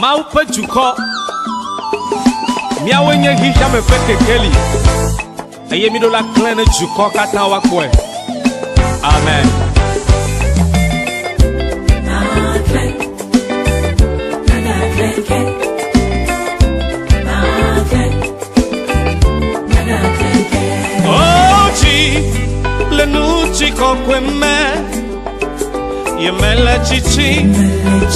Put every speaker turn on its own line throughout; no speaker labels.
Maupe Juko Miawenye Hisha me feke keli Ayemido la klene Juko kata wakwe. Amen. Le nuci kokweme Yemele chichi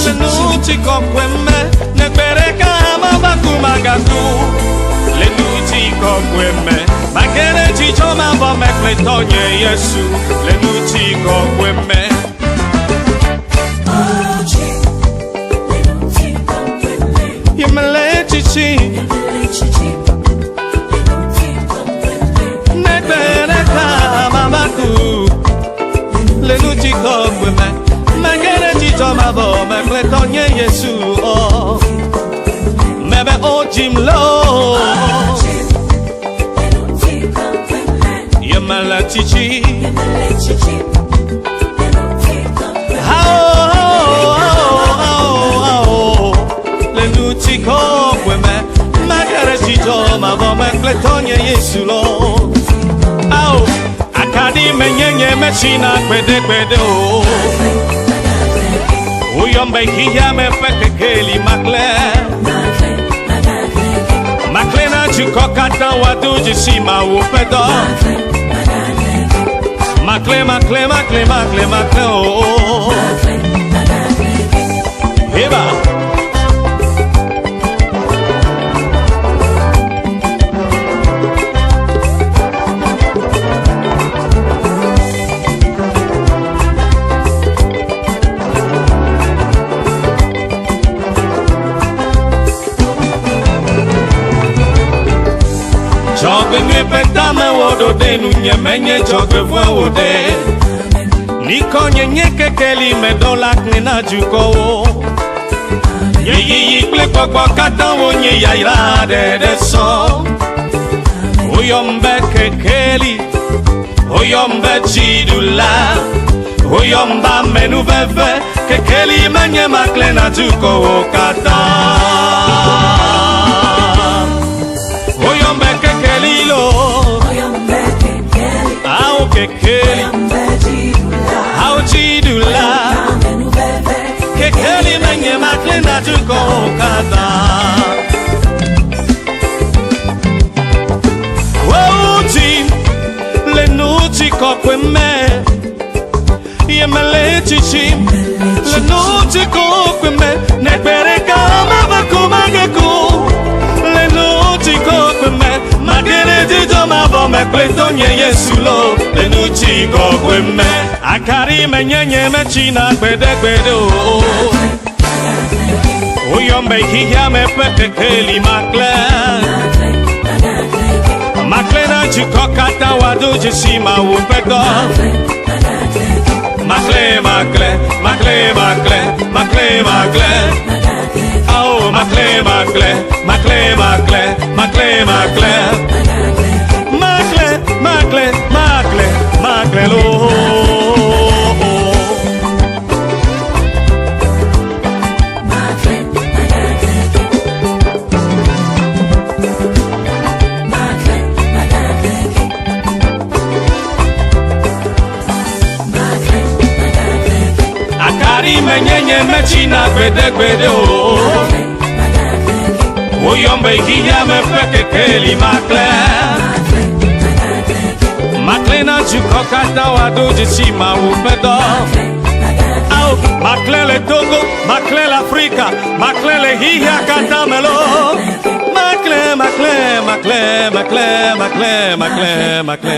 Le nuci kokweme Nekbereka mabagumagatu Le nuci kokweme Magere chicho mabo mekletonye Yesu Le nuci kokweme Yemele chichi Le nuti kokweme Magere chicho mabo mekletonye Yesu oh Mebe ojimlo Yemele chichi Le nuti kokweme Magere chicho mabo mekletonye Yesu lo Akadi menyenye mechina kwede o Uyombe hiya me feke keli makle na chuko kata wadu jisima upedo Makle oh Eba Jogwe nye petame wodo de Nunye menye jogwe vwe wode Niko nye kekeli medolak nina juko wo Ye yikle kwa kata wo nye yaira de so Uyombe kekeli Uyombe chidula Uyomba menu veve Kekeli menye makle na juko wo kata Oyombe kekeli lo Ao kekeli Ao chidula Kekeli menye makle na juko kata Wauti Le nuti kokweme Yemele chichi Le nuti kokweme Nekbereka mabakumageku Magere jijo mabo mekletonye Yesu lo Le nuchi kokweme Akari menyenye mechina kwede o Uyombe hiya me feke keli Makle na chiko kata wadu jisima upedo Makle Oh, makle lo Akari menyenye mechina kwede o Uyombe hiya me feke keli Makle na chuko kata wadu jisima upedo Au makle le Togo, makle l'Africa Makle le hiya kata melo Makle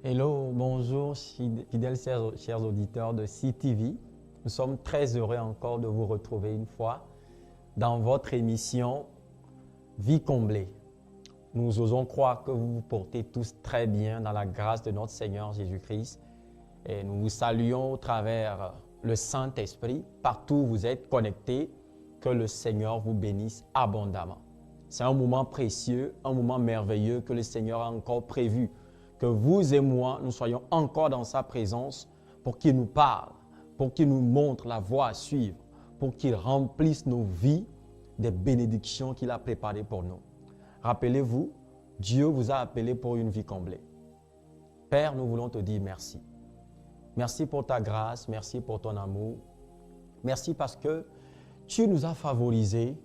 Hello, bonjour, fidèles chers auditeurs de CTV. Nous sommes très heureux encore de vous retrouver une fois dans votre émission Vie comblée. Nous osons croire que vous vous portez tous très bien dans la grâce de notre Seigneur Jésus-Christ. Et nous vous saluons au travers le Saint-Esprit. Partout où vous êtes connectés, que le Seigneur vous bénisse abondamment. C'est un moment précieux, un moment merveilleux que le Seigneur a encore prévu. Que vous et moi, nous soyons encore dans sa présence pour qu'il nous parle, pour qu'il nous montre la voie à suivre, pour qu'il remplisse nos vies des bénédictions qu'il a préparées pour nous. Rappelez-vous, Dieu vous a appelé pour une vie comblée. Père, nous voulons te dire merci. Merci pour ta grâce, merci pour ton amour. Merci parce que tu nous as favorisés,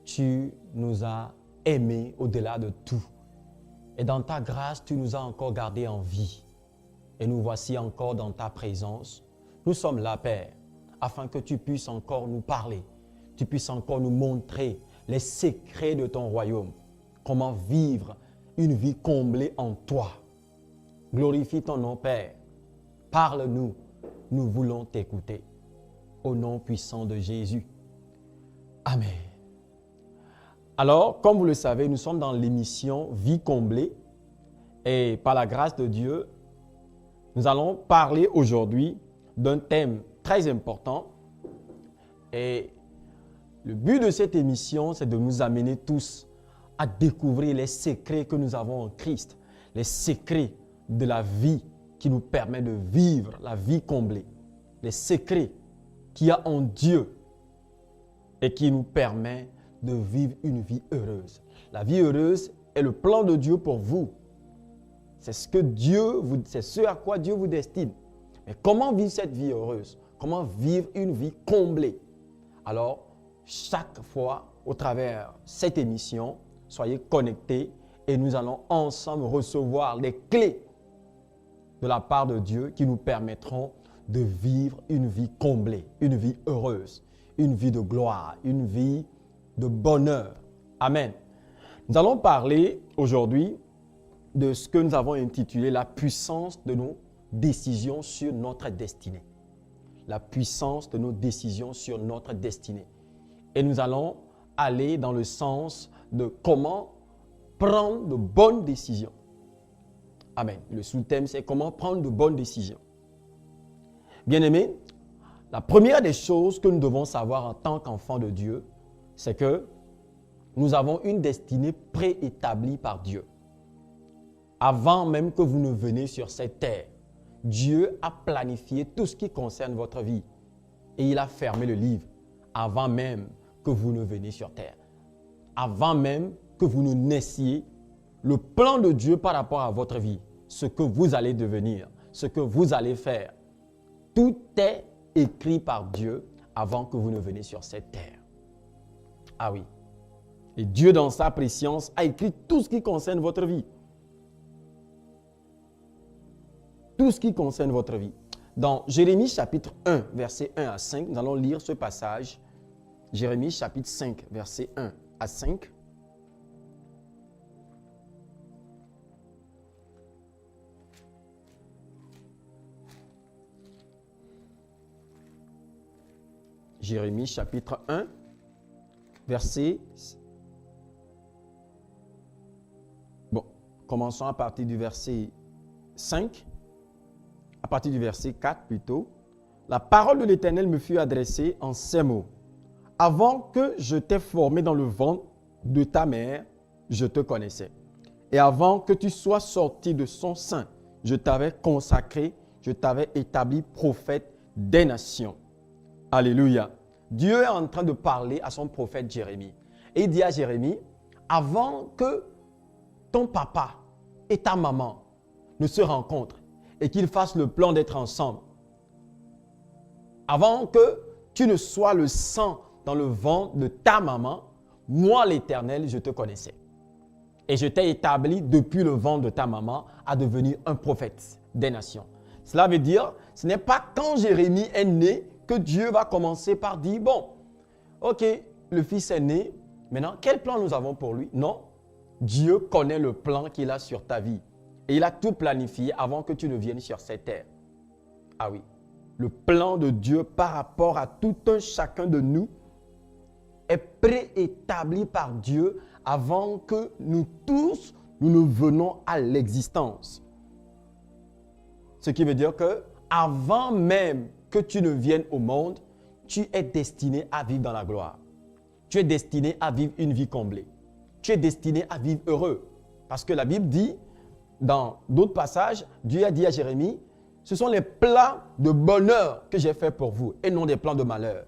tu nous as aimés au-delà de tout. Et dans ta grâce, tu nous as encore gardés en vie. Et nous voici encore dans ta présence. Nous sommes là, Père, afin que tu puisses encore nous parler, tu puisses encore nous montrer les secrets de ton royaume, comment vivre une vie comblée en toi. Glorifie ton nom, Père. Parle-nous, nous voulons t'écouter. Au nom puissant de Jésus. Amen. Alors, comme vous le savez, nous sommes dans l'émission Vie comblée. Et par la grâce de Dieu, nous allons parler aujourd'hui d'un thème très important. Et le but de cette émission, c'est de nous amener tous à découvrir les secrets que nous avons en Christ, les secrets de la vie qui nous permet de vivre la vie comblée, les secrets qu'il y a en Dieu et qui nous permet de vivre une vie heureuse. La vie heureuse est le plan de Dieu pour vous. C'est ce à quoi Dieu vous destine. Mais comment vivre cette vie heureuse? Comment vivre une vie comblée? Alors, chaque fois, au travers de cette émission, soyez connectés et nous allons ensemble recevoir les clés de la part de Dieu qui nous permettront de vivre une vie comblée, une vie heureuse, une vie de gloire, une vie de bonheur. Amen. Nous allons parler aujourd'hui de ce que nous avons intitulé la puissance de nos décisions sur notre destinée. La puissance de nos décisions sur notre destinée. Et nous allons aller dans le sens de comment prendre de bonnes décisions. Amen. Le sous-thème, c'est comment prendre de bonnes décisions. Bien-aimés, la première des choses que nous devons savoir en tant qu'enfants de Dieu, c'est que nous avons une destinée préétablie par Dieu. Avant même que vous ne veniez sur cette terre, Dieu a planifié tout ce qui concerne votre vie. Et il a fermé le livre avant même que vous ne veniez sur terre. Avant même que vous ne naissiez, le plan de Dieu par rapport à votre vie, ce que vous allez devenir, ce que vous allez faire, tout est écrit par Dieu avant que vous ne veniez sur cette terre. Ah oui. Et Dieu, dans sa préscience, a écrit tout ce qui concerne votre vie. Tout ce qui concerne votre vie. Dans Jérémie chapitre 1, versets 1 à 5, nous allons lire ce passage. Jérémie chapitre 5, versets 1 à 5. Jérémie chapitre 1, verset... Bon, commençons à partir du verset 5. À partir du verset 4 plutôt. La parole de l'Éternel me fut adressée en ces mots. Avant que je t'ai formé dans le ventre de ta mère, je te connaissais. Et avant que tu sois sorti de son sein, je t'avais consacré, je t'avais établi prophète des nations. Alléluia. Dieu est en train de parler à son prophète Jérémie. Et il dit à Jérémie, avant que ton papa et ta maman ne se rencontrent et qu'ils fassent le plan d'être ensemble, avant que tu ne sois le sang dans le ventre de ta maman, moi l'Éternel, je te connaissais. Et je t'ai établi depuis le ventre de ta maman à devenir un prophète des nations. Cela veut dire, ce n'est pas quand Jérémie est né que Dieu va commencer par dire, bon, ok, le fils est né, maintenant, quel plan nous avons pour lui? Non, Dieu connaît le plan qu'il a sur ta vie. Et il a tout planifié avant que tu ne viennes sur cette terre. Ah oui, le plan de Dieu par rapport à tout un chacun de nous est préétabli par Dieu avant que nous tous, nous ne venons à l'existence. Ce qui veut dire que avant même que tu ne viennes au monde, tu es destiné à vivre dans la gloire. Tu es destiné à vivre une vie comblée. Tu es destiné à vivre heureux. Parce que la Bible dit, dans d'autres passages, Dieu a dit à Jérémie, Ce sont les plans de bonheur que j'ai faits pour vous et non des plans de malheur,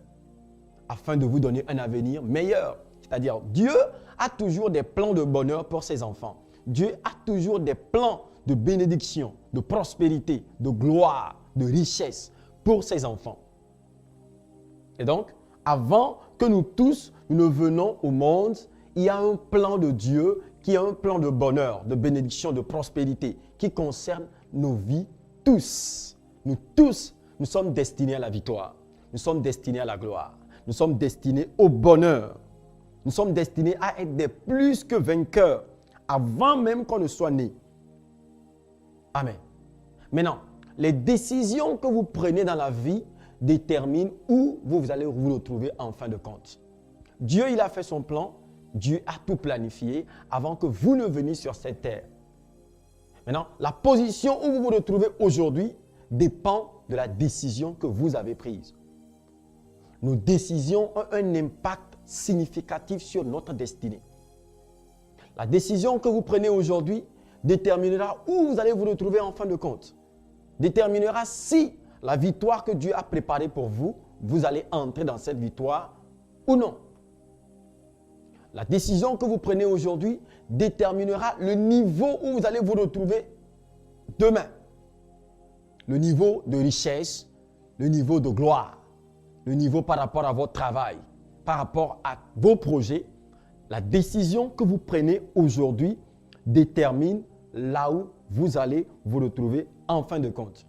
afin de vous donner un avenir meilleur. C'est-à-dire, Dieu a toujours des plans de bonheur pour ses enfants. Dieu a toujours des plans de bénédiction, de prospérité, de gloire, de richesse pour ses enfants. Et donc, avant que nous tous nous ne venons au monde, il y a un plan de Dieu qui est un plan de bonheur, de bénédiction, de prospérité qui concerne nos vies tous. Nous tous, nous sommes destinés à la victoire. Nous sommes destinés à la gloire. Nous sommes destinés au bonheur. Nous sommes destinés à être des plus que vainqueurs avant même qu'on ne soit né. Amen. Maintenant, les décisions que vous prenez dans la vie déterminent où vous allez vous retrouver en fin de compte. Dieu, il a fait son plan. Dieu a tout planifié avant que vous ne veniez sur cette terre. Maintenant, la position où vous vous retrouvez aujourd'hui dépend de la décision que vous avez prise. Nos décisions ont un impact significatif sur notre destinée. La décision que vous prenez aujourd'hui déterminera où vous allez vous retrouver en fin de compte. Déterminera si la victoire que Dieu a préparée pour vous, vous allez entrer dans cette victoire ou non. La décision que vous prenez aujourd'hui déterminera le niveau où vous allez vous retrouver demain. Le niveau de richesse, le niveau de gloire, le niveau par rapport à votre travail, par rapport à vos projets. La décision que vous prenez aujourd'hui détermine là où vous allez vous retrouver en fin de compte.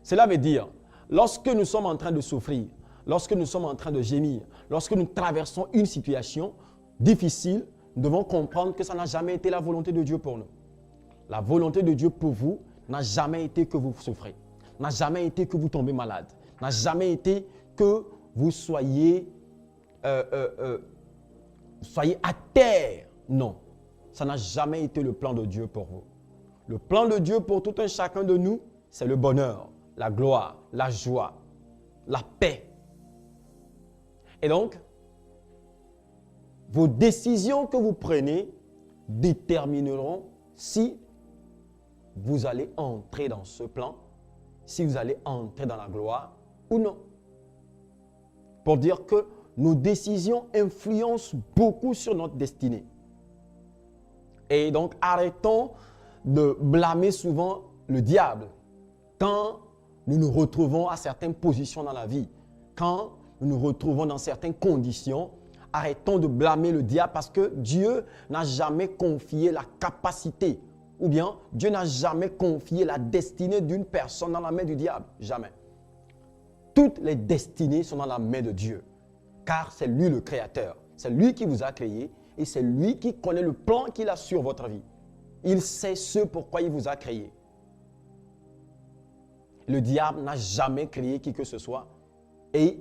Cela veut dire, lorsque nous sommes en train de souffrir, lorsque nous sommes en train de gémir, lorsque nous traversons une situation difficile, nous devons comprendre que ça n'a jamais été la volonté de Dieu pour nous. La volonté de Dieu pour vous n'a jamais été que vous souffrez, n'a jamais été que vous tombez malade, n'a jamais été que vous soyez à terre. Non, ça n'a jamais été le plan de Dieu pour vous. Le plan de Dieu pour tout un chacun de nous, c'est le bonheur, la gloire, la joie, la paix. Et donc, vos décisions que vous prenez détermineront si vous allez entrer dans ce plan, si vous allez entrer dans la gloire ou non. Pour dire que nos décisions influencent beaucoup sur notre destinée. Et donc, arrêtons de blâmer souvent le diable quand nous nous retrouvons à certaines positions dans la vie, quand nous nous retrouvons dans certaines conditions. Arrêtons de blâmer le diable parce que Dieu n'a jamais confié la capacité ou bien Dieu n'a jamais confié la destinée d'une personne dans la main du diable. Jamais. Toutes les destinées sont dans la main de Dieu car c'est lui le créateur. C'est lui qui vous a créé et c'est lui qui connaît le plan qu'il a sur votre vie. Il sait ce pourquoi il vous a créé. Le diable n'a jamais créé qui que ce soit et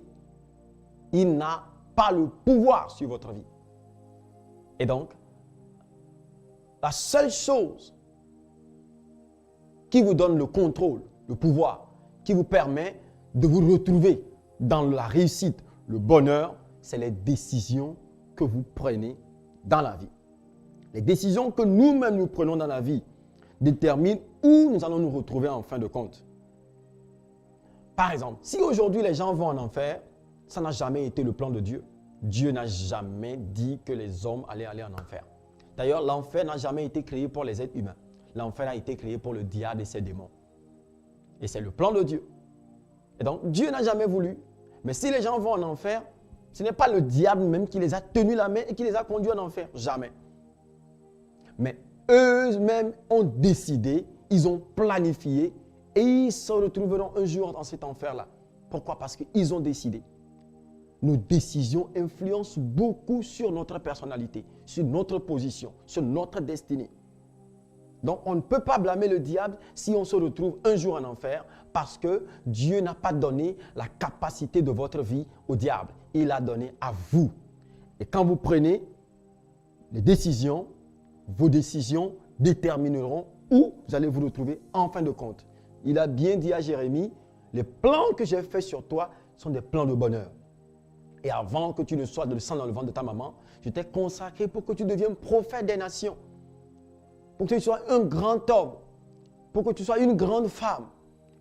il n'a pas le pouvoir sur votre vie. Et donc, la seule chose qui vous donne le contrôle, le pouvoir, qui vous permet de vous retrouver dans la réussite, le bonheur, c'est les décisions que vous prenez dans la vie. Les décisions que nous-mêmes nous prenons dans la vie déterminent où nous allons nous retrouver en fin de compte. Par exemple, si aujourd'hui les gens vont en enfer, ça n'a jamais été le plan de Dieu. Dieu n'a jamais dit que les hommes allaient aller en enfer. D'ailleurs, l'enfer n'a jamais été créé pour les êtres humains. L'enfer a été créé pour le diable et ses démons. Et c'est le plan de Dieu. Et donc, Dieu n'a jamais voulu. Mais si les gens vont en enfer, ce n'est pas le diable même qui les a tenus la main et qui les a conduits en enfer. Jamais. Mais eux-mêmes ont décidé, ils ont planifié et ils se retrouveront un jour dans cet enfer-là. Pourquoi? Parce qu'ils ont décidé. Nos décisions influencent beaucoup sur notre personnalité, sur notre position, sur notre destinée. Donc, on ne peut pas blâmer le diable si on se retrouve un jour en enfer parce que Dieu n'a pas donné la capacité de votre vie au diable. Il l'a donné à vous. Et quand vous prenez les décisions, vos décisions détermineront où vous allez vous retrouver en fin de compte. Il a bien dit à Jérémie, les plans que j'ai faits sur toi sont des plans de bonheur. Et avant que tu ne sois de sang dans le ventre de ta maman, je t'ai consacré pour que tu deviennes prophète des nations. Pour que tu sois un grand homme. Pour que tu sois une grande femme.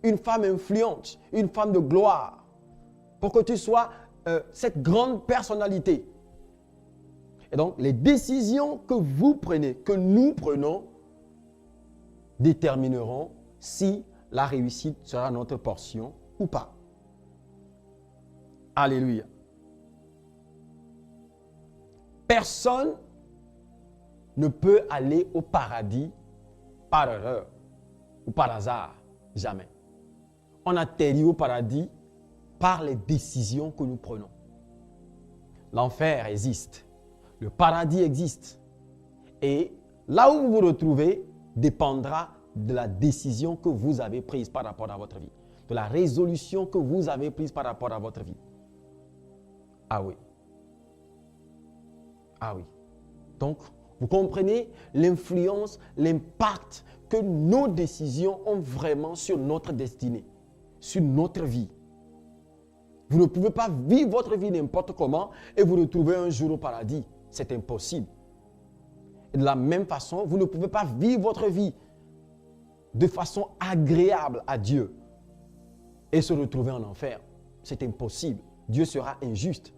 une femme influente, une femme de gloire, pour que tu sois cette grande personnalité. Et donc, les décisions que vous prenez, que nous prenons, détermineront si la réussite sera notre portion ou pas. Alléluia. Personne ne peut aller au paradis par erreur ou par hasard. Jamais. On atterrit au paradis par les décisions que nous prenons. L'enfer existe. Le paradis existe. Et là où vous vous retrouvez dépendra de la décision que vous avez prise par rapport à votre vie. De la résolution que vous avez prise par rapport à votre vie. Ah oui. Ah oui. Donc, vous comprenez l'influence, l'impact que nos décisions ont vraiment sur notre destinée, sur notre vie. Vous ne pouvez pas vivre votre vie n'importe comment et vous retrouver un jour au paradis. C'est impossible. Et de la même façon, vous ne pouvez pas vivre votre vie de façon agréable à Dieu et se retrouver en enfer. C'est impossible. Dieu sera injuste.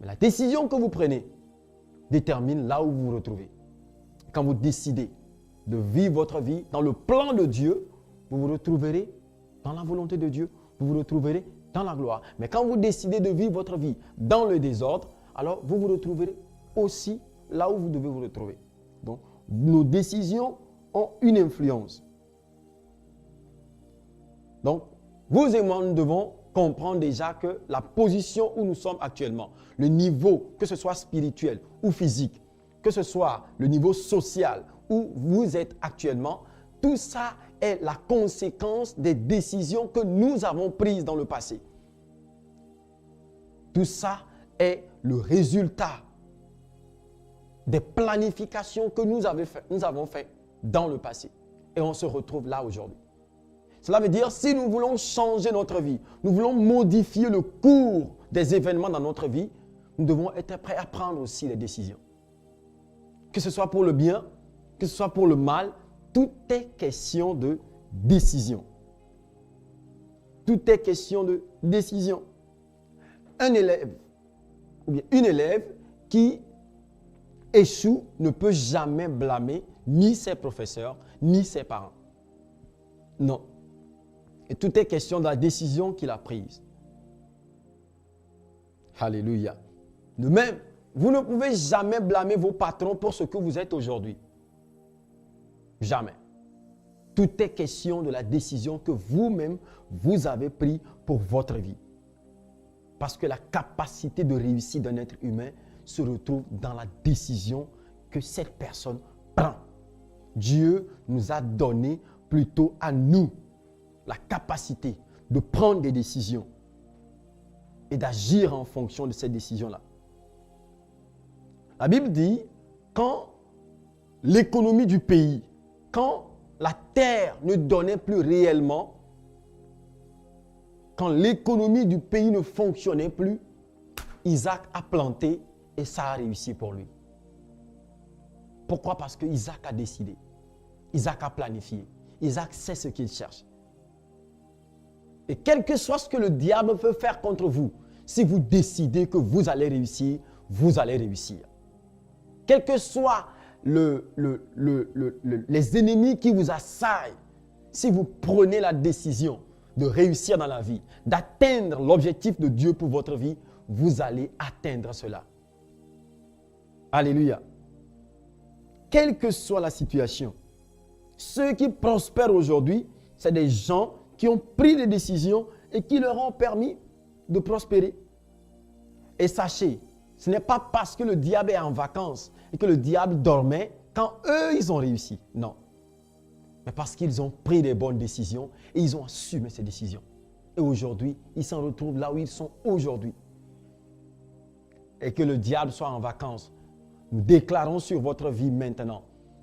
Mais la décision que vous prenez détermine là où vous vous retrouvez. Quand vous décidez de vivre votre vie dans le plan de Dieu, vous vous retrouverez dans la volonté de Dieu, vous vous retrouverez dans la gloire. Mais quand vous décidez de vivre votre vie dans le désordre, alors vous vous retrouverez aussi là où vous devez vous retrouver. Donc, nos décisions ont une influence. Donc, vous et moi, nous devons comprendre déjà que la position où nous sommes actuellement, le niveau, que ce soit spirituel ou physique, que ce soit le niveau social où vous êtes actuellement, tout ça est la conséquence des décisions que nous avons prises dans le passé. Tout ça est le résultat des planifications que nous avons faites dans le passé. Et on se retrouve là aujourd'hui. Cela veut dire, si nous voulons changer notre vie, nous voulons modifier le cours des événements dans notre vie, nous devons être prêts à prendre aussi les décisions. Que ce soit pour le bien, que ce soit pour le mal, tout est question de décision. Tout est question de décision. Un élève, ou bien une élève qui échoue ne peut jamais blâmer ni ses professeurs, ni ses parents. Non. Et tout est question de la décision qu'il a prise. Alléluia. De même, vous ne pouvez jamais blâmer vos patrons pour ce que vous êtes aujourd'hui. Jamais. Tout est question de la décision que vous-même, vous avez prise pour votre vie. Parce que la capacité de réussite d'un être humain se retrouve dans la décision que cette personne prend. Dieu nous a donné plutôt à nous la capacité de prendre des décisions et d'agir en fonction de ces décisions-là. La Bible dit, quand l'économie du pays, quand la terre ne donnait plus réellement, quand l'économie du pays ne fonctionnait plus, Isaac a planté et ça a réussi pour lui. Pourquoi? Parce que Isaac a décidé. Isaac a planifié. Isaac sait ce qu'il cherche. Et quel que soit ce que le diable peut faire contre vous, si vous décidez que vous allez réussir, vous allez réussir. Quels que soient les ennemis qui vous assaillent, si vous prenez la décision de réussir dans la vie, d'atteindre l'objectif de Dieu pour votre vie, vous allez atteindre cela. Alléluia. Quelle que soit la situation, ceux qui prospèrent aujourd'hui, c'est des gens qui ont pris des décisions et qui leur ont permis de prospérer. Et sachez, ce n'est pas parce que le diable est en vacances et que le diable dormait quand eux, ils ont réussi. Non. Mais parce qu'ils ont pris des bonnes décisions et ils ont assumé ces décisions. Et aujourd'hui, ils s'en retrouvent là où ils sont aujourd'hui. Et que le diable soit en vacances. Nous déclarons sur votre vie maintenant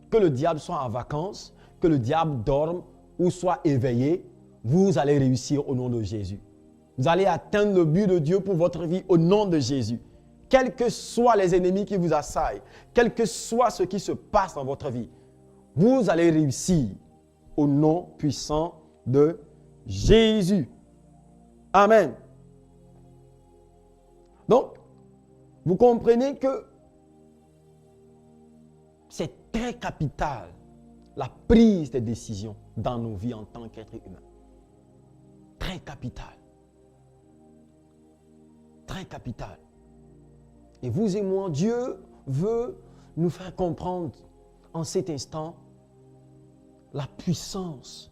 que le diable soit en vacances, que le diable dorme ou soit éveillé, vous allez réussir au nom de Jésus. Vous allez atteindre le but de Dieu pour votre vie au nom de Jésus. Quels que soient les ennemis qui vous assaillent, quel que soit ce qui se passe dans votre vie, vous allez réussir au nom puissant de Jésus. Amen. Donc, vous comprenez que c'est très capital, la prise de décision dans nos vies en tant qu'être humain. Très capital. Très capital. Et vous et moi, Dieu veut nous faire comprendre en cet instant la puissance,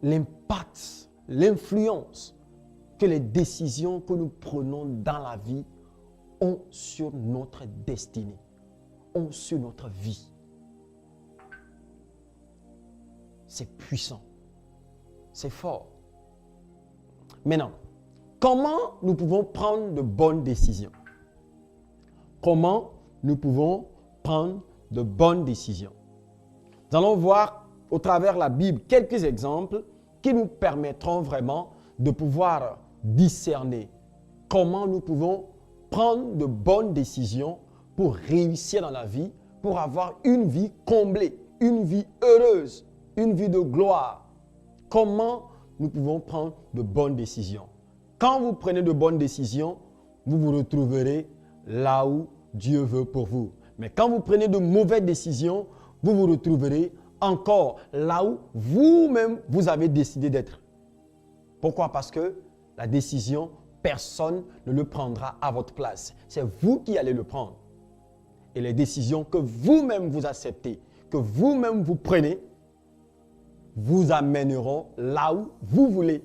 l'impact, l'influence que les décisions que nous prenons dans la vie ont sur notre destinée, ont sur notre vie. C'est puissant, c'est fort. Maintenant, comment nous pouvons prendre de bonnes décisions? Comment nous pouvons prendre de bonnes décisions? Nous allons voir au travers de la Bible quelques exemples qui nous permettront vraiment de pouvoir discerner comment nous pouvons prendre de bonnes décisions pour réussir dans la vie, pour avoir une vie comblée, une vie heureuse, une vie de gloire. Comment nous pouvons prendre de bonnes décisions? Quand vous prenez de bonnes décisions, vous vous retrouverez là où Dieu veut pour vous. Mais quand vous prenez de mauvaises décisions, vous vous retrouverez encore là où vous-même vous avez décidé d'être. Pourquoi? Parce que la décision, personne ne le prendra à votre place. C'est vous qui allez le prendre. Et les décisions que vous-même vous acceptez, que vous-même vous prenez, vous amèneront là où vous voulez.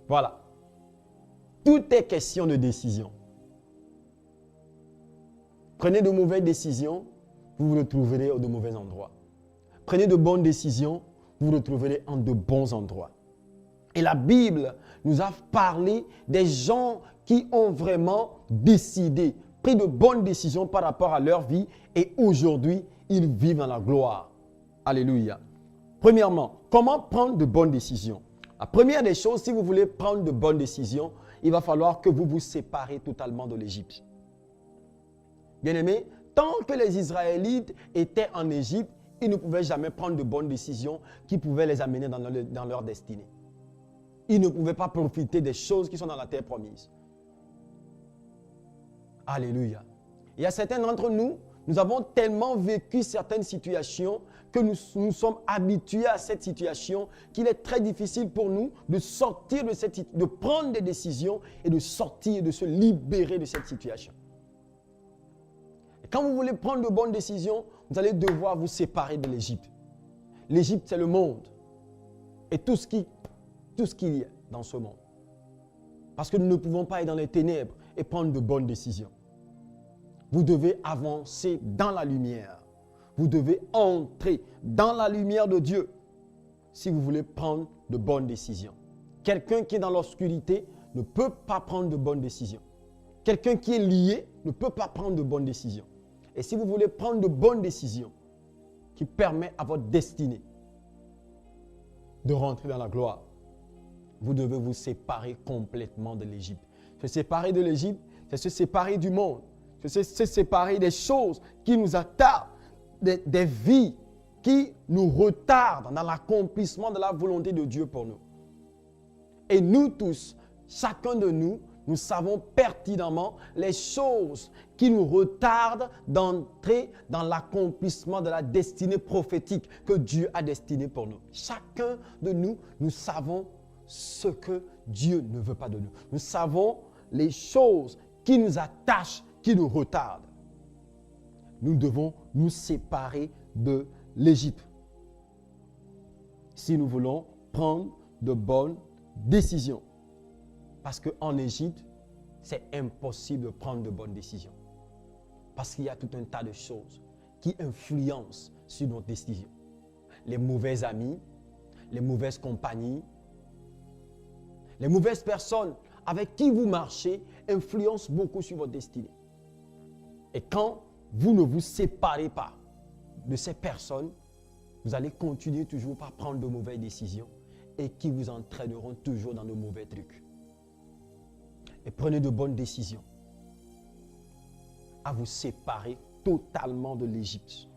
Voilà. Tout est question de décision. Prenez de mauvaises décisions, vous vous retrouverez au de mauvais endroits. Prenez de bonnes décisions, vous vous retrouverez en de bons endroits. Et la Bible nous a parlé des gens qui ont vraiment décidé, pris de bonnes décisions par rapport à leur vie et aujourd'hui, ils vivent dans la gloire. Alléluia. Premièrement, comment prendre de bonnes décisions? La première des choses, si vous voulez prendre de bonnes décisions, il va falloir que vous vous séparez totalement de l'Égypte. Bien-aimés, tant que les Israélites étaient en Égypte, ils ne pouvaient jamais prendre de bonnes décisions qui pouvaient les amener dans leur destinée. Ils ne pouvaient pas profiter des choses qui sont dans la terre promise. Alléluia. Il y a certains d'entre nous, nous avons tellement vécu certaines situations que nous sommes habitués à cette situation qu'il est très difficile pour nous de sortir de prendre des décisions et de sortir, de se libérer de cette situation. Et quand vous voulez prendre de bonnes décisions, vous allez devoir vous séparer de l'Égypte. L'Égypte, c'est le monde et tout ce qu'il y a dans ce monde. Parce que nous ne pouvons pas être dans les ténèbres et prendre de bonnes décisions. Vous devez avancer dans la lumière. Vous devez entrer dans la lumière de Dieu si vous voulez prendre de bonnes décisions. Quelqu'un qui est dans l'obscurité ne peut pas prendre de bonnes décisions. Quelqu'un qui est lié ne peut pas prendre de bonnes décisions. Et si vous voulez prendre de bonnes décisions qui permettent à votre destinée de rentrer dans la gloire, vous devez vous séparer complètement de l'Égypte. Se séparer de l'Égypte, c'est se séparer du monde. C'est se séparer des choses qui nous attardent, des vies qui nous retardent dans l'accomplissement de la volonté de Dieu pour nous. Et nous tous, chacun de nous, nous savons pertinemment les choses qui nous retardent d'entrer dans l'accomplissement de la destinée prophétique que Dieu a destinée pour nous. Chacun de nous, nous savons ce que Dieu ne veut pas de nous. Nous savons les choses qui nous attachent, qui nous retardent. Nous devons nous séparer de l'Égypte si nous voulons prendre de bonnes décisions. Parce qu'en Égypte, c'est impossible de prendre de bonnes décisions. Parce qu'il y a tout un tas de choses qui influencent sur nos décisions. Les mauvais amis, les mauvaises compagnies, les mauvaises personnes avec qui vous marchez influencent beaucoup sur votre destinée. Et quand vous ne vous séparez pas de ces personnes, vous allez continuer toujours par prendre de mauvaises décisions et qui vous entraîneront toujours dans de mauvais trucs. Et prenez de bonnes décisions à vous séparer totalement de l'Égypte.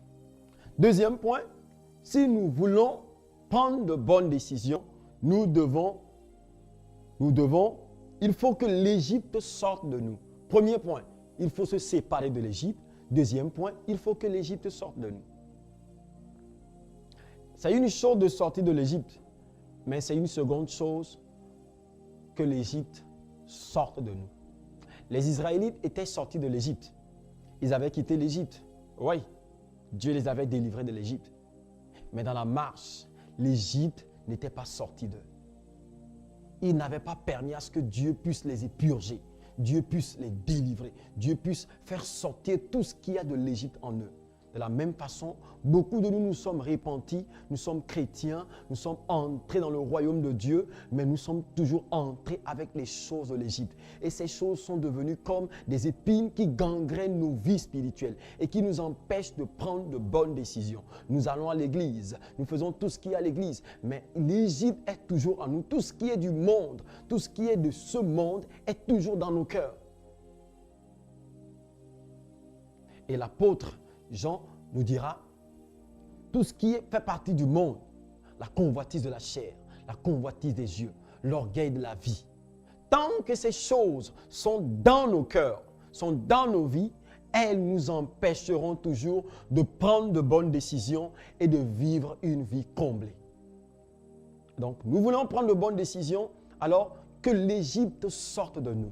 Deuxième point, si nous voulons prendre de bonnes décisions, il faut que l'Égypte sorte de nous. Premier point, il faut se séparer de l'Égypte. Deuxième point, il faut que l'Égypte sorte de nous. C'est une chose de sortir de l'Égypte, mais c'est une seconde chose que l'Égypte sorte de nous. Les Israélites étaient sortis de l'Égypte. Ils avaient quitté l'Égypte. Oui, Dieu les avait délivrés de l'Égypte. Mais dans la marche, l'Égypte n'était pas sortie d'eux. Ils n'avaient pas permis à ce que Dieu puisse les épurger, Dieu puisse les délivrer, Dieu puisse faire sortir tout ce qu'il y a de l'Égypte en eux. De la même façon, beaucoup de nous nous sommes repentis, nous sommes chrétiens, nous sommes entrés dans le royaume de Dieu, mais nous sommes toujours entrés avec les choses de l'Égypte. Et ces choses sont devenues comme des épines qui gangrènent nos vies spirituelles et qui nous empêchent de prendre de bonnes décisions. Nous allons à l'église, nous faisons tout ce qu'il y a à l'église, mais l'Égypte est toujours en nous. Tout ce qui est du monde, tout ce qui est de ce monde est toujours dans nos cœurs. Et l'apôtre Jean nous dira, tout ce qui fait partie du monde, la convoitise de la chair, la convoitise des yeux, l'orgueil de la vie, tant que ces choses sont dans nos cœurs, sont dans nos vies, elles nous empêcheront toujours de prendre de bonnes décisions et de vivre une vie comblée. Donc, nous voulons prendre de bonnes décisions, alors que l'Égypte sorte de nous,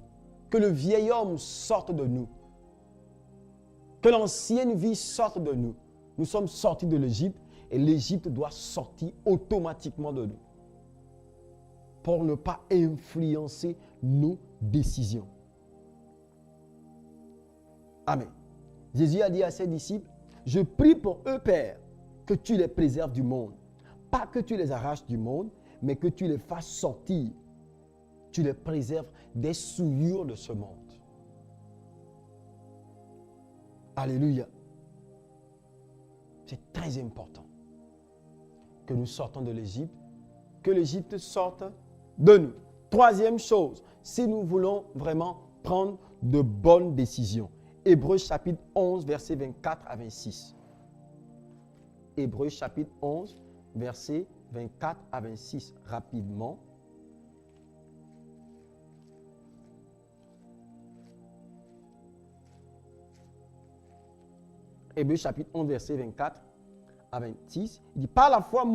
que le vieil homme sorte de nous, que l'ancienne vie sorte de nous. Nous sommes sortis de l'Égypte et l'Égypte doit sortir automatiquement de nous pour ne pas influencer nos décisions. Amen. Jésus a dit à ses disciples, « Je prie pour eux, Père, que tu les préserves du monde. Pas que tu les arraches du monde, mais que tu les fasses sortir. Tu les préserves des souillures de ce monde. » Alléluia. C'est très important que nous sortons de l'Égypte, que l'Égypte sorte de nous. Troisième chose, si nous voulons vraiment prendre de bonnes décisions. Hébreux chapitre 11, versets 24 à 26. Hébreux chapitre 11, versets 24 à 26. Rapidement. Hébreux chapitre 11, verset 24 à 26. Il dit, c'est pas la fois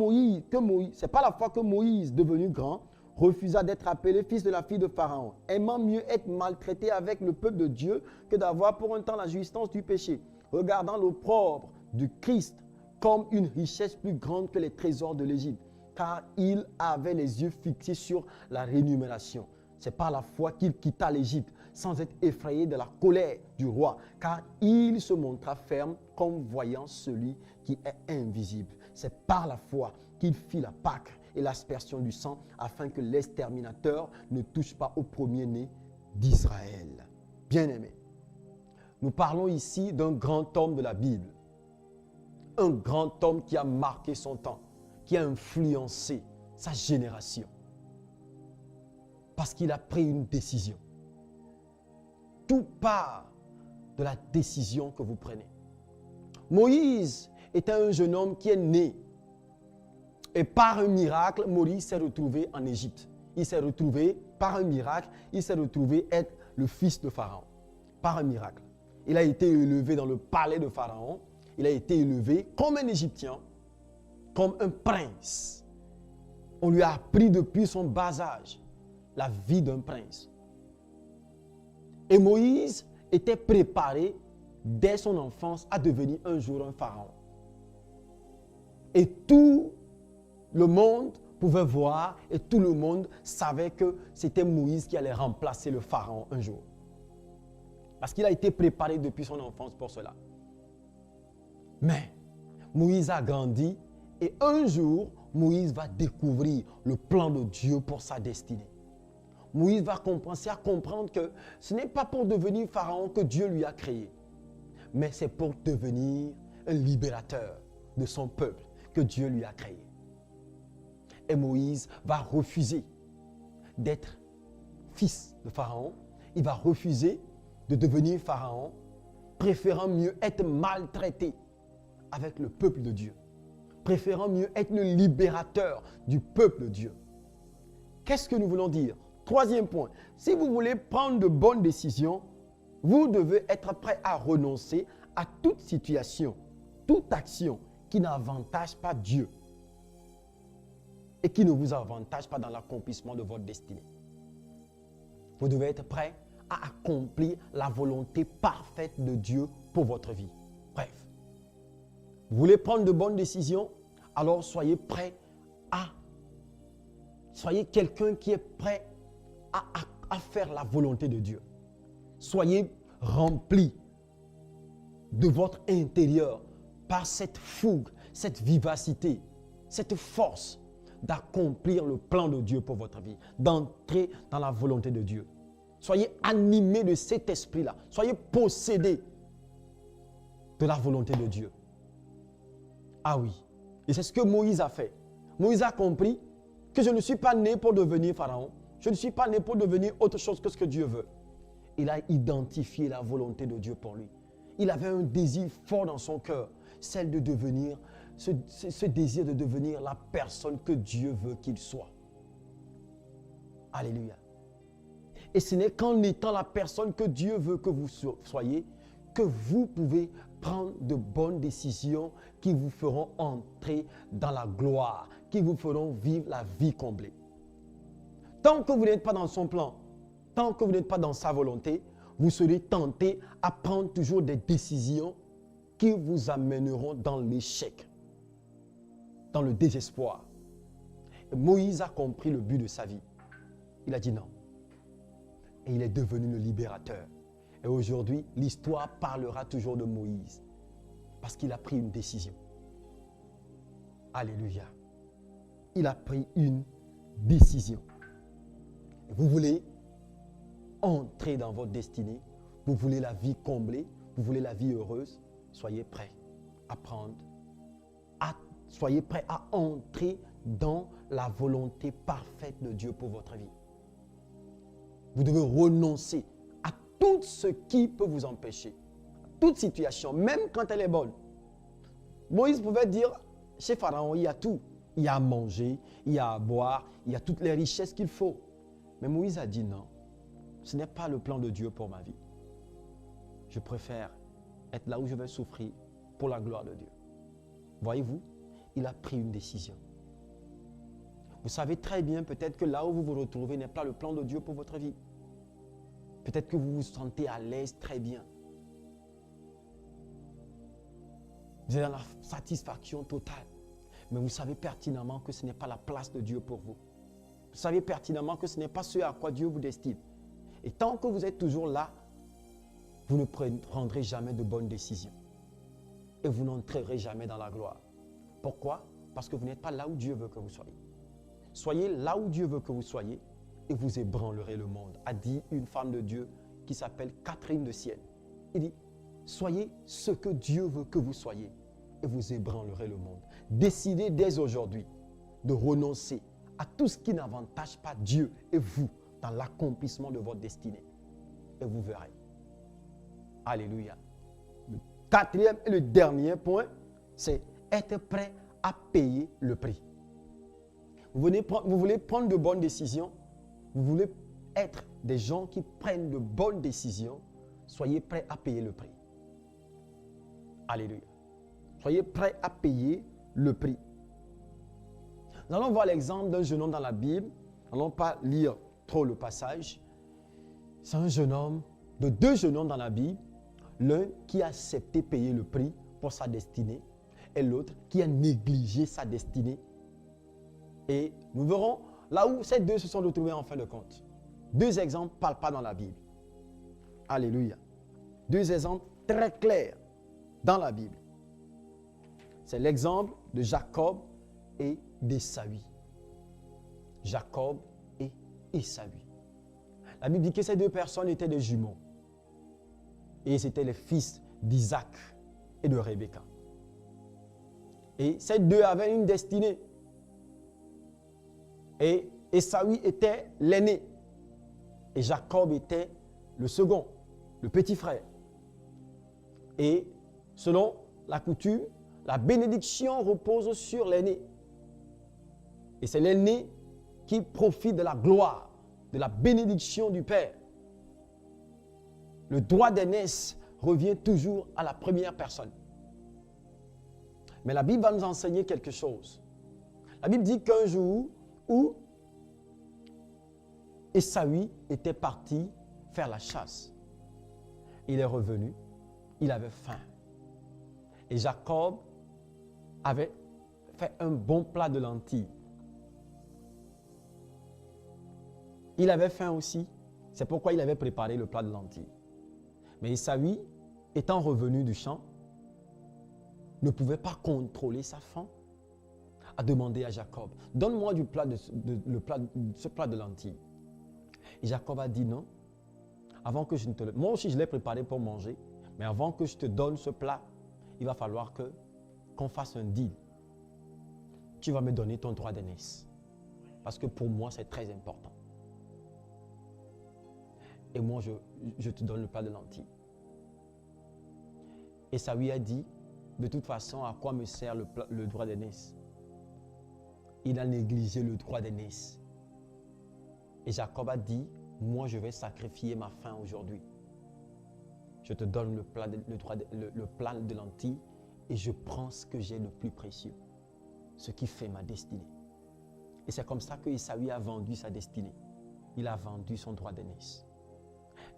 que Moïse, devenu grand, refusa d'être appelé fils de la fille de Pharaon, aimant mieux être maltraité avec le peuple de Dieu que d'avoir pour un temps la jouissance du péché, regardant l'opprobre du Christ comme une richesse plus grande que les trésors de l'Égypte, car il avait les yeux fixés sur la rémunération. C'est par la foi qu'il quitta l'Égypte, sans être effrayé de la colère du roi, car il se montra ferme comme voyant celui qui est invisible. C'est par la foi qu'il fit la Pâque et l'aspersion du sang, afin que l'exterminateur ne touche pas au premier-né d'Israël. Bien-aimés, nous parlons ici d'un grand homme de la Bible, un grand homme qui a marqué son temps, qui a influencé sa génération, parce qu'il a pris une décision. Tout part de la décision que vous prenez. Moïse était un jeune homme qui est né. Et par un miracle, Moïse s'est retrouvé en Égypte. Il s'est retrouvé, par un miracle, il s'est retrouvé être le fils de Pharaon. Par un miracle. Il a été élevé dans le palais de Pharaon. Il a été élevé comme un Égyptien, comme un prince. On lui a appris depuis son bas âge la vie d'un prince. Et Moïse était préparé dès son enfance à devenir un jour un pharaon. Et tout le monde pouvait voir et tout le monde savait que c'était Moïse qui allait remplacer le pharaon un jour. Parce qu'il a été préparé depuis son enfance pour cela. Mais Moïse a grandi et un jour, Moïse va découvrir le plan de Dieu pour sa destinée. Moïse va commencer à comprendre que ce n'est pas pour devenir pharaon que Dieu lui a créé, mais c'est pour devenir un libérateur de son peuple que Dieu lui a créé. Et Moïse va refuser d'être fils de pharaon. Il va refuser de devenir pharaon, préférant mieux être maltraité avec le peuple de Dieu. préférant mieux être le libérateur du peuple de Dieu. Qu'est-ce que nous voulons dire? Troisième point, si vous voulez prendre de bonnes décisions, vous devez être prêt à renoncer à toute situation, toute action qui n'avantage pas Dieu et qui ne vous avantage pas dans l'accomplissement de votre destinée. Vous devez être prêt à accomplir la volonté parfaite de Dieu pour votre vie. Bref, vous voulez prendre de bonnes décisions, alors soyez quelqu'un qui est prêt à faire la volonté de Dieu. Soyez rempli de votre intérieur par cette fougue, cette vivacité, cette force d'accomplir le plan de Dieu pour votre vie, d'entrer dans la volonté de Dieu. Soyez animés de cet esprit-là. Soyez possédés de la volonté de Dieu. Ah oui, et c'est ce que Moïse a fait. Moïse a compris que je ne suis pas né pour devenir pharaon. Je ne suis pas né pour devenir autre chose que ce que Dieu veut. Il a identifié la volonté de Dieu pour lui. Il avait un désir fort dans son cœur, celle de devenir, ce désir de devenir la personne que Dieu veut qu'il soit. Alléluia. Et ce n'est qu'en étant la personne que Dieu veut que vous soyez, que vous pouvez prendre de bonnes décisions qui vous feront entrer dans la gloire, qui vous feront vivre la vie comblée. Tant que vous n'êtes pas dans son plan, tant que vous n'êtes pas dans sa volonté, vous serez tenté à prendre toujours des décisions qui vous amèneront dans l'échec, dans le désespoir. Et Moïse a compris le but de sa vie. Il a dit non. Et il est devenu le libérateur. Et aujourd'hui, l'histoire parlera toujours de Moïse. Parce qu'il a pris une décision. Alléluia. Il a pris une décision. Vous voulez entrer dans votre destinée. Vous voulez la vie comblée. Vous voulez la vie heureuse. Soyez prêts à prendre. Soyez prêts à entrer dans la volonté parfaite de Dieu pour votre vie. Vous devez renoncer à tout ce qui peut vous empêcher. Toute situation, même quand elle est bonne. Moïse pouvait dire, chez Pharaon, il y a tout. Il y a à manger, il y a à boire, il y a toutes les richesses qu'il faut. Mais Moïse a dit non, ce n'est pas le plan de Dieu pour ma vie. Je préfère être là où je vais souffrir pour la gloire de Dieu. Voyez-vous, il a pris une décision. Vous savez très bien peut-être que là où vous vous retrouvez n'est pas le plan de Dieu pour votre vie. Peut-être que vous vous sentez à l'aise très bien. Vous êtes dans la satisfaction totale. Mais vous savez pertinemment que ce n'est pas la place de Dieu pour vous. Vous savez pertinemment que ce n'est pas ce à quoi Dieu vous destine. Et tant que vous êtes toujours là, vous ne prendrez jamais de bonnes décisions. Et vous n'entrerez jamais dans la gloire. Pourquoi? Parce que vous n'êtes pas là où Dieu veut que vous soyez. Soyez là où Dieu veut que vous soyez et vous ébranlerez le monde, a dit une femme de Dieu qui s'appelle Catherine de Sienne. Il dit, soyez ce que Dieu veut que vous soyez et vous ébranlerez le monde. Décidez dès aujourd'hui de renoncer à tout ce qui n'avantage pas Dieu et vous dans l'accomplissement de votre destinée. Et vous verrez. Alléluia. Le quatrième et le dernier point, c'est être prêt à payer le prix. Vous voulez prendre de bonnes décisions, vous voulez être des gens qui prennent de bonnes décisions, soyez prêts à payer le prix. Alléluia. Soyez prêts à payer le prix. Nous allons voir l'exemple d'un jeune homme dans la Bible. Nous n'allons pas lire trop le passage. C'est un jeune homme, de deux jeunes hommes dans la Bible. L'un qui a accepté payer le prix pour sa destinée et l'autre qui a négligé sa destinée. Et nous verrons là où ces deux se sont retrouvés en fin de compte. Deux exemples ne parlent pas dans la Bible. Alléluia. Deux exemples très clairs dans la Bible. C'est l'exemple de Jacob et d'Ésaü. Jacob et Ésaü. La Bible dit que ces deux personnes étaient des jumeaux. Et c'étaient les fils d'Isaac et de Rebecca. Et ces deux avaient une destinée. Et Ésaü était l'aîné. Et Jacob était le second, le petit frère. Et selon la coutume, la bénédiction repose sur l'aîné. Et c'est l'aîné qui profite de la gloire, de la bénédiction du Père. Le droit d'aînesse revient toujours à la première personne. Mais la Bible va nous enseigner quelque chose. La Bible dit qu'un jour où Ésaü était parti faire la chasse, il est revenu, il avait faim. Et Jacob avait fait un bon plat de lentilles. Il avait faim aussi, c'est pourquoi il avait préparé le plat de lentilles. Mais Ésaü, étant revenu du champ, ne pouvait pas contrôler sa faim, a demandé à Jacob, donne-moi ce plat de lentilles. Et Jacob a dit non, avant que je ne te le... Moi aussi je l'ai préparé pour manger, mais avant que je te donne ce plat, il va falloir qu'on fasse un deal. Tu vas me donner ton droit d'aînesse, parce que pour moi c'est très important. Et moi je te donne le plat de lentilles. Et Ésaü a dit, de toute façon, à quoi me sert le droit d'aînesse? Il a négligé le droit d'aînesse. Et Jacob a dit, moi je vais sacrifier ma faim aujourd'hui. Je te donne le plat de lentilles et je prends ce que j'ai le plus précieux, ce qui fait ma destinée. Et c'est comme ça que Ésaü a vendu sa destinée. Il a vendu son droit d'aînesse.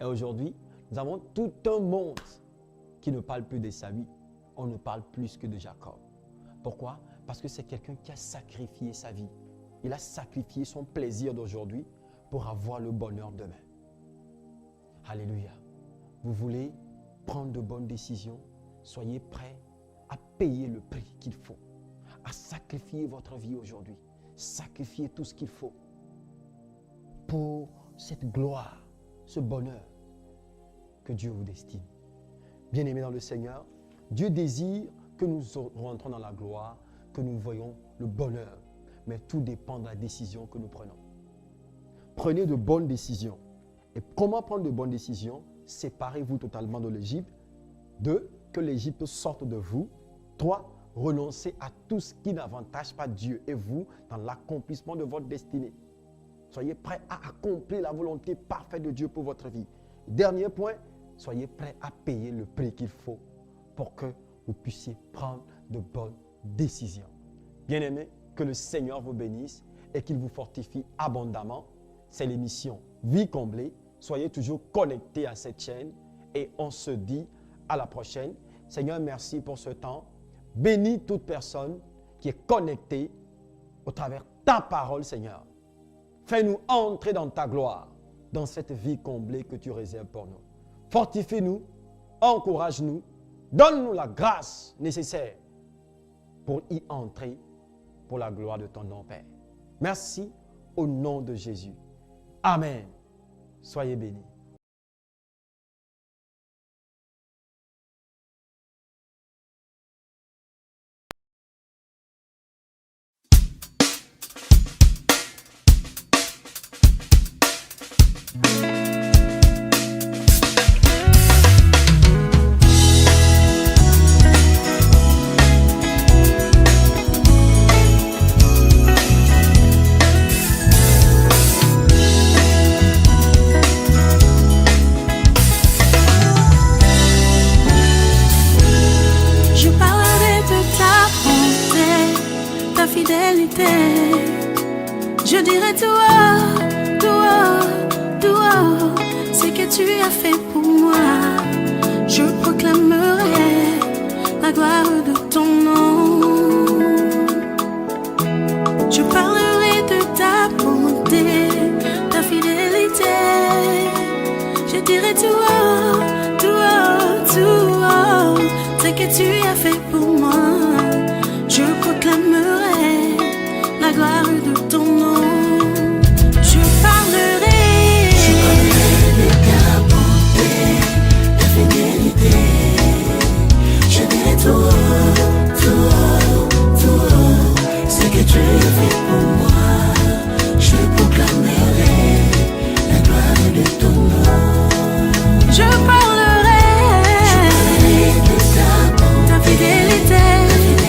Et aujourd'hui, nous avons tout un monde qui ne parle plus d'Ésaü. On ne parle plus que de Jacob. Pourquoi? Parce que c'est quelqu'un qui a sacrifié sa vie. Il a sacrifié son plaisir d'aujourd'hui pour avoir le bonheur demain. Alléluia. Vous voulez prendre de bonnes décisions? Soyez prêts à payer le prix qu'il faut, à sacrifier votre vie aujourd'hui, sacrifier tout ce qu'il faut pour cette gloire, ce bonheur que Dieu vous destine. Bien-aimés dans le Seigneur, Dieu désire que nous rentrons dans la gloire, que nous voyons le bonheur, mais tout dépend de la décision que nous prenons. Prenez de bonnes décisions. Et comment prendre de bonnes décisions? Séparez-vous totalement de l'Égypte. 2. Que l'Égypte sorte de vous. 3. Renoncez à tout ce qui n'avantage pas Dieu et vous dans l'accomplissement de votre destinée. Soyez prêts à accomplir la volonté parfaite de Dieu pour votre vie. Dernier point, soyez prêts à payer le prix qu'il faut pour que vous puissiez prendre de bonnes décisions. Bien-aimés, que le Seigneur vous bénisse et qu'il vous fortifie abondamment. C'est l'émission Vie comblée. Soyez toujours connectés à cette chaîne et on se dit à la prochaine. Seigneur, merci pour ce temps. Bénis toute personne qui est connectée au travers de ta parole, Seigneur. Fais-nous entrer dans ta gloire, dans cette vie comblée que tu réserves pour nous. Fortifie-nous, encourage-nous, donne-nous la grâce nécessaire pour y entrer pour la gloire de ton nom, Père. Merci au nom de Jésus. Amen. Soyez bénis.
Je dirai toi, toi, toi, ce que tu as fait pour moi. Je proclamerai la gloire de ton nom. Je parlerai de ta bonté, ta fidélité. Je dirai toi, toi, toi, ce que tu as fait pour moi. Je proclamerai la gloire de ton nom. Je parlerai de ta bonté, ta fidélité. Je dirai tout, ce que tu as fait pour moi. Je proclamerai la gloire de ton nom. Je parlerai de ta bonté, ta fidélité.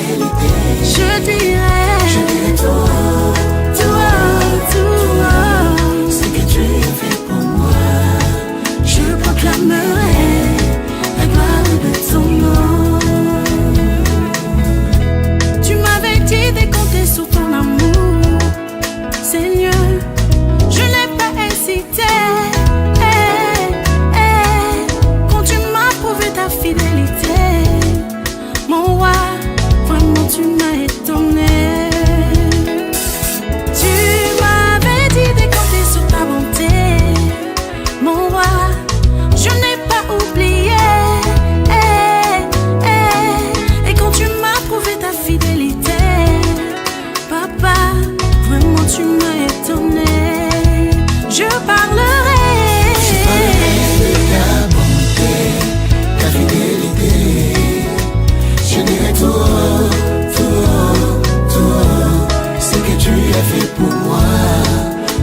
as fait pour moi,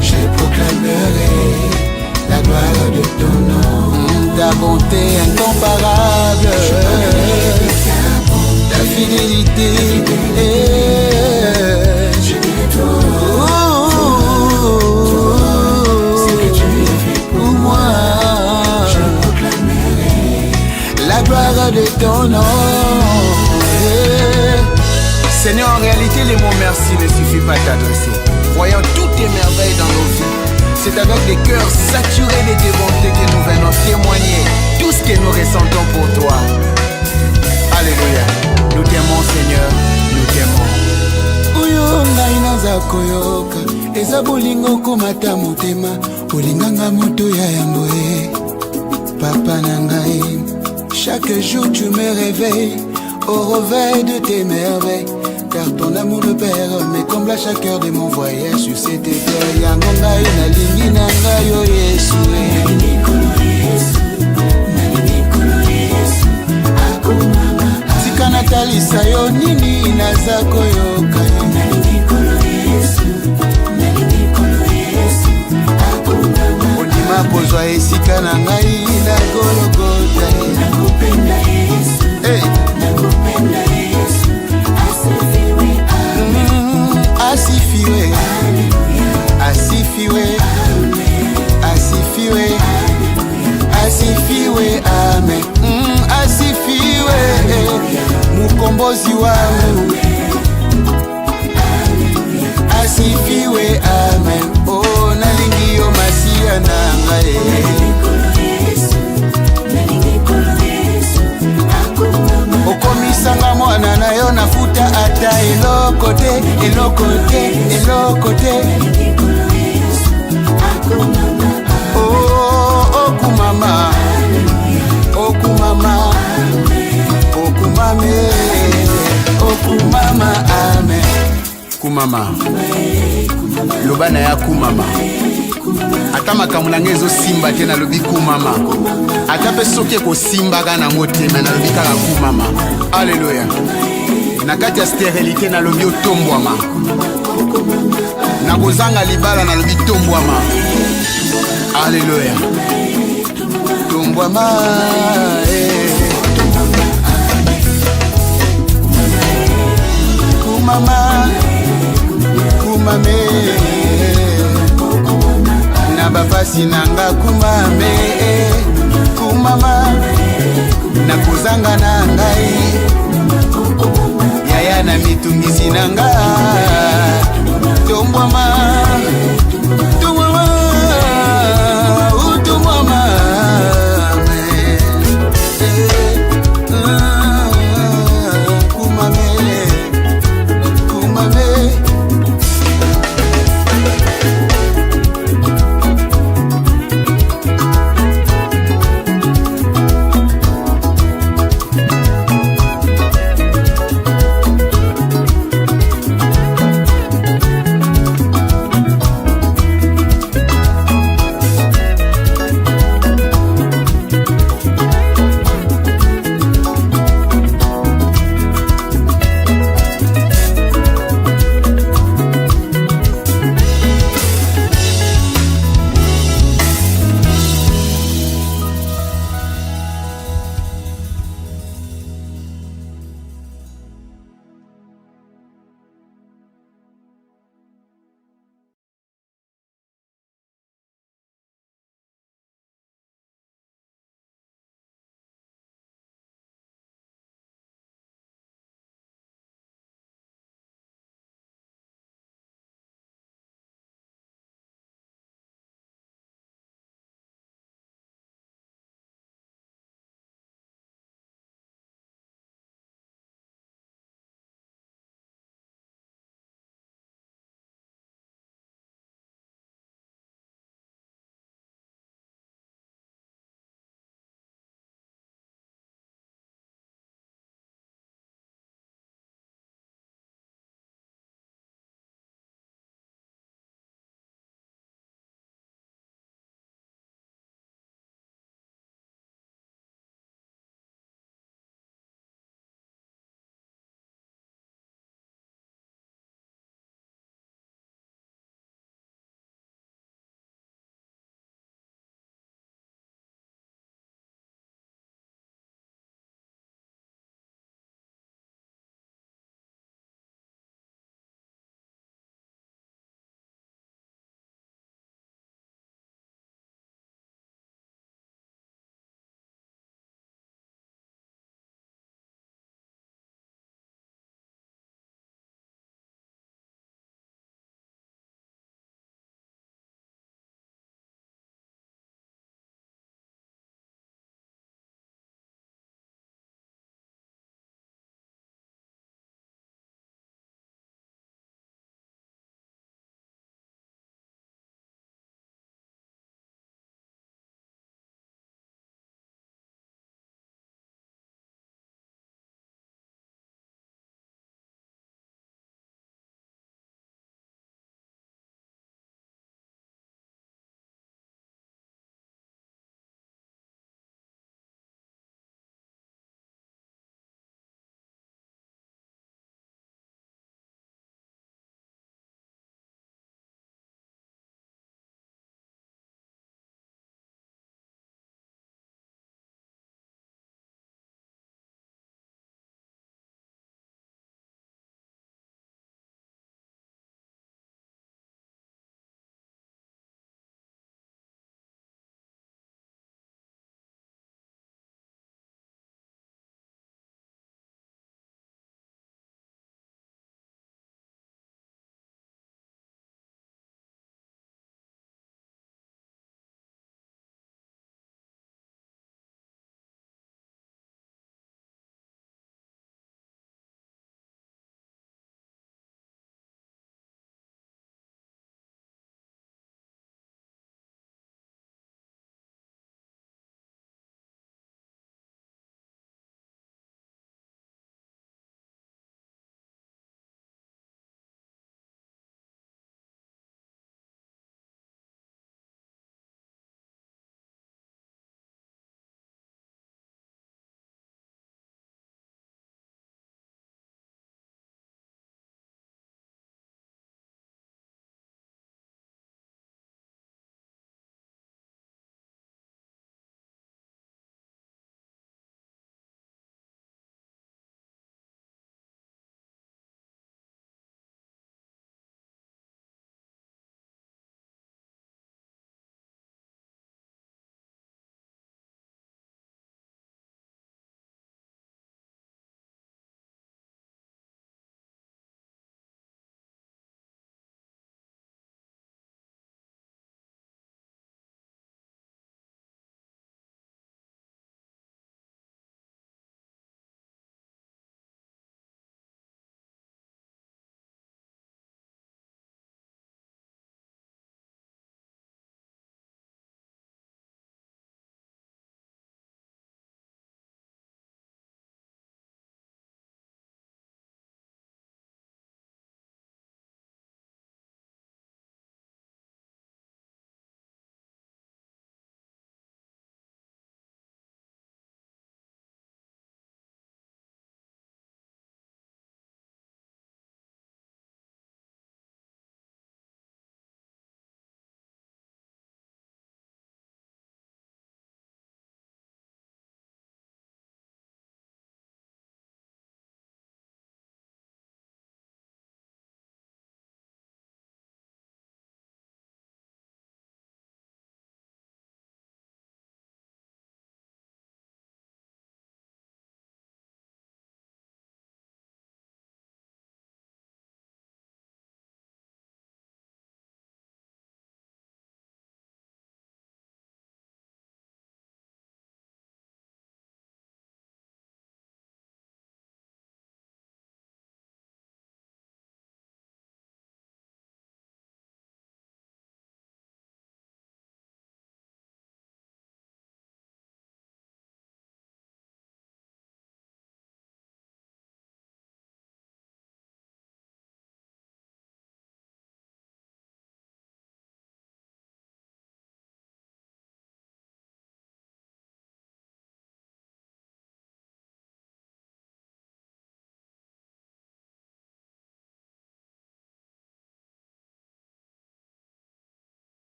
je proclamerai la gloire de ton nom. Ta bonté incomparable, ta fidélité, je dirai tout. Ce que tu as fait pour moi, je proclamerai la gloire de ton nom. Seigneur, en réalité, les mots merci ne suffisent pas à t'adresser. Voyant toutes tes merveilles dans nos vies, c'est avec des cœurs saturés de tes bontés que nous venons témoigner tout ce que nous ressentons pour toi. Alléluia. Nous t'aimons, Seigneur. Nous t'aimons. Oyo ngai naza koyoka eza bolingo komata motema olinganga moto ya yango papa na ngai. Chaque jour tu me réveilles au réveil de tes merveilles, car ton amour me perd me comble à chaque heure de mon voyage sur cette terre. Yango ngai nalingi na ngai yo Yesu, tika natalisa yo nini naza koyoka ondima kozwa esika na ngai na Golgotha. Asifiwe, asifiwe, asifiwe, asifiwe, amen. Asifiwe, mukombozi wangu. Asifiwe, amen. Oh, nalingi yo masia na ngai. Okomisanga mwana na yo nafuta ata eloko te, eloko te, eloko te. Oh, okumama, okumama, okumame, okumama, amen. Kumama, lobana ya kumama. Ata makambo na ngezo simba te na lobi kumama. Ata pe soki ko simba kana motema na lobi kaka kumama. Alléluia. Na kati ya stérilité na lobi otombwama. Na kozanga libala na lobi tombwama. Alléluia. Tombwama. Kumama. Kumame. Na bapasi nanga kumame, kumama na kozanga na ngai yaya na mitungisi nanga tombwama.